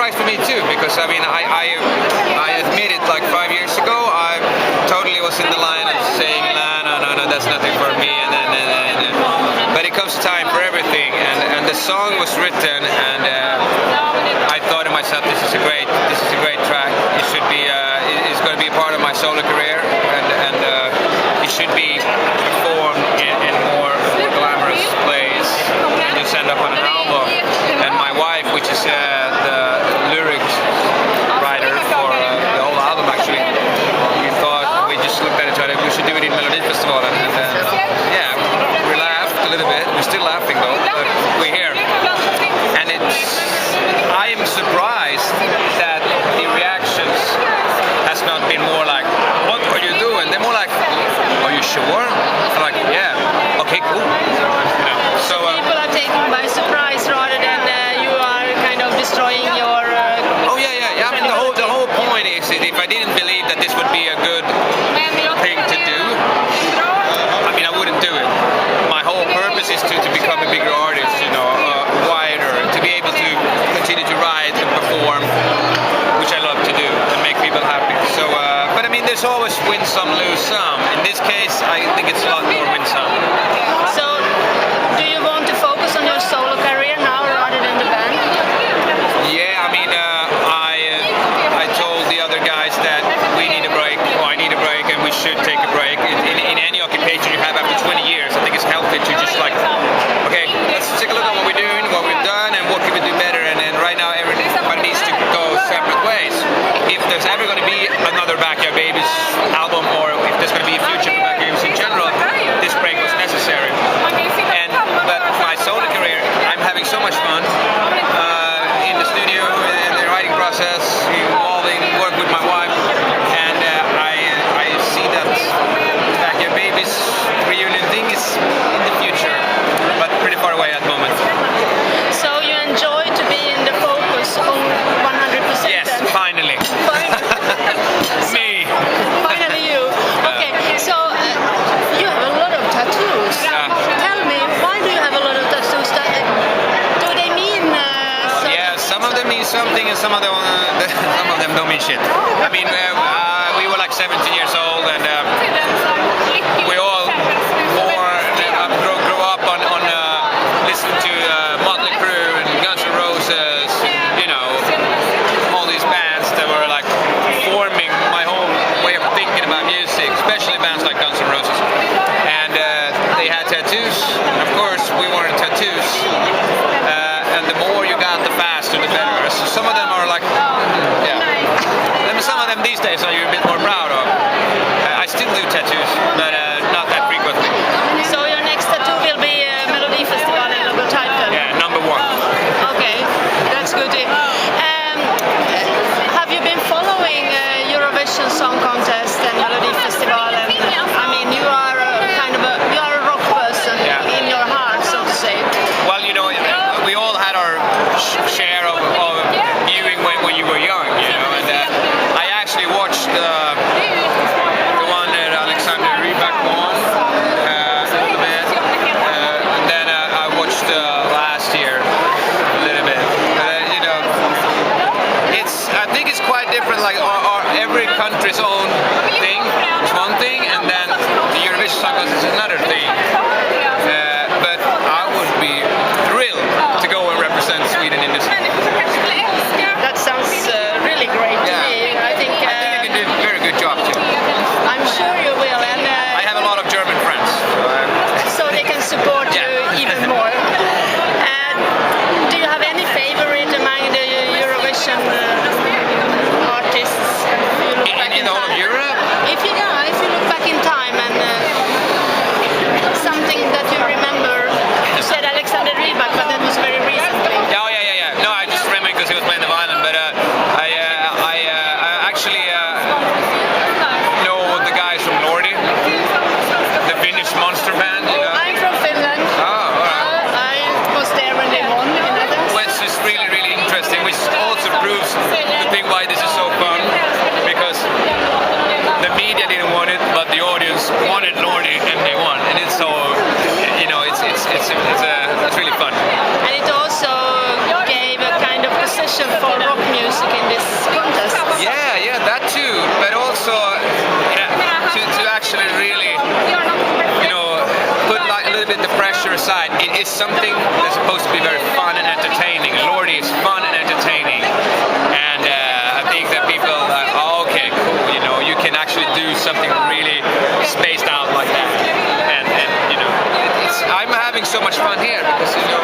surprise for me too, because I mean I admitted like 5 years ago I totally was in the line of saying no, that's nothing for me, but it comes time for everything, and the song was written, and I thought to myself, this is a great track. It should be it's going to be a part of my solo career, and it should be performed in more glamorous plays and just end up on an album. And my wife, which is the lyrics writer for the whole album, actually, we thought, we just looked at each other, we should do it in Melodifestivalen, and yeah, we laughed a little bit. We're still laughing though, but we're here, and I am surprised that the reactions has not been more like, what are you doing? They're more like, are you sure? I'm like, yeah, okay, cool. You know, so people are taken by surprise rather than you are kind of destroying your. Oh yeah. I mean, the whole point is that if I didn't believe that this would be a good thing to do, I mean, I wouldn't do it. My whole purpose is to become a bigger artist, you know, wider, to be able to continue to write and perform, which I love to do, and make people happy. So, but I mean, there's always win some, lose some. In this case, I think it's a lot more win some. So, do you want to focus on your solo career now rather than the band? Yeah, I mean, I told the other guys that we need a break, or I need a break, and we should take a break. In any occupation you have after 20 years, I think it's healthy to just like, okay, let's take a look at what we're doing, what we've done, and what can we do better. And right now, everybody needs to go separate ways. If there's ever going to be another Backyard Babies album, or if there's going to be a future for Backyard Babies in general, this break was necessary. But my solo career, I'm having so much fun in the studio, in the writing process, involving work with my wife, and I see that Backyard Babies reunion thing is in the future, but pretty far away at the moment. So you enjoy to be in the focus on 100%? Yes, finally. Me. Finally you. Okay, so you have a lot of tattoos. Tell me, why do you have a lot of tattoos? Do they mean something? Yeah, some of them mean something, and some of them don't mean shit. I mean, we were like 17 years old, and we all grew up on listening to Motley Crue and Guns N' Roses, you know, all these bands that were like forming my whole way of thinking about music, especially bands like Guns N' Roses. And they had tattoos, and of course we wanted tattoos. And the more you got, the faster, the better. So some of them are like, yeah. I mean, some of them these days are you a bit more proud of. I still do tattoos, but not that frequently. So your next tattoo will be Melodifestivalen logo title? Yeah, number 1. Okay, that's good. Have you been following Eurovision Song Contest and Melodifestivalen? I mean, you are you are a rock person in your heart, so to say. Well, you know, we all had our share of viewing when you were young, you know, and I actually watched the one that Alexander Rybak won a little bit, and then I watched last year a little bit. You know, I think it's quite different. Like every country's own thing is one thing, and then the Eurovision Song Contest is another thing. But I would be thrilled to go and represent Sweden in this. That sounds really great to me. I think I can do a very good job too. I'm sure you will, and I have a lot of German friends, so they can support you even more. Do you have any favorite among the Eurovision artists? In the whole of Europe? If you look back in time and something that you remember, you said Alexander Rybak, but that was very recently. Yeah. No, I just remember because he was playing the violin, but I actually know the guys from Lordi, the Finnish monster band. You know? I'm from Finland. Oh, all right. I was there when they won in Athens. Well, it's just really interesting, which also proves the thing why this is so fun, because the media didn't want it, but the audience wanted Lordi, and they won, and it's so, you know, it's really fun. And it also gave a kind of position for rock music bit the pressure aside, it is something that's supposed to be very fun and entertaining. Lordi is fun and entertaining, and I think that people are like, oh, okay, cool, you know, you can actually do something really spaced out like that, and you know, I'm having so much fun here because you know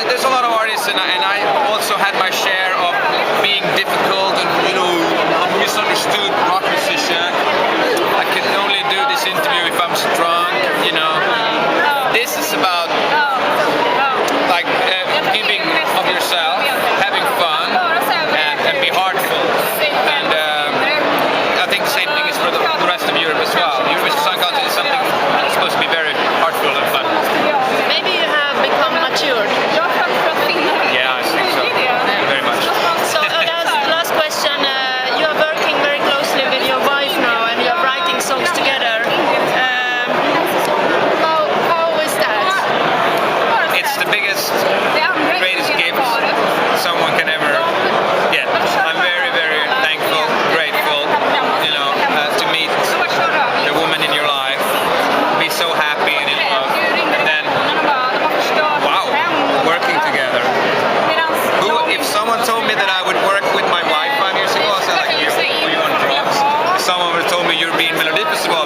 there's a lot of artists, and I also had my share of being difficult and you know misunderstood rock musician. I can only do this interview if I'm strong, you know. This is about like giving of yourself, having fun, and be heartful. And I think the same thing is for the rest of Europe as well. Eurovision Song Contest is something that's supposed to be very heartful and fun. Maybe you have become matured. Yeah, I think so. Very much. So last question. You are working very closely with your wife now, and you are writing songs together. How is that? It's the biggest, greatest gift someone can ever get. I'm very, very thankful, grateful, you know, to meet the woman in your life, be so happy and in love, and then, wow, working together. If someone told me that I would work with my wife 5 years ago, I was like, were you on drugs? If someone would have told me you're being Melodifestivalen